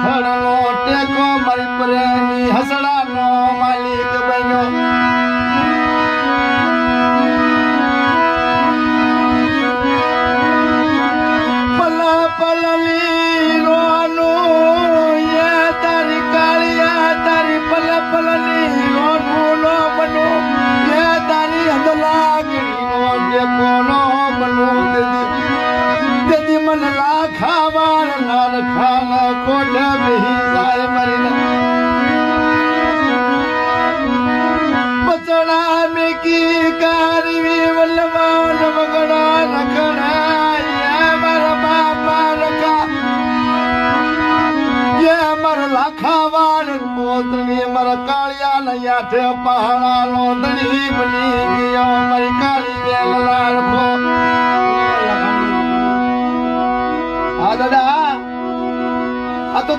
હળનો ટેકો મારી પરેની હસડાનો માલિક બન્યો. પલ પલની રોનું એ તારી કાળિયા તારી પલ પલની રોનું નો બનું એ તારી હદલાગણીનો ટેકો નો બનું તેથી મને લાખાવાળ નારખાન કોટ બેહી જાય મરીને બચડા મેકી કારવી વલ્લમાં નમગડા રખડા એ મારા બાપા રખા એ મારા લાખાવાળ મોતની મારા કાળિયા ને યાઠે પહાડા નો ધણી બની ગયો મારી કાળી વેલા રખો. હા દાદા આ તો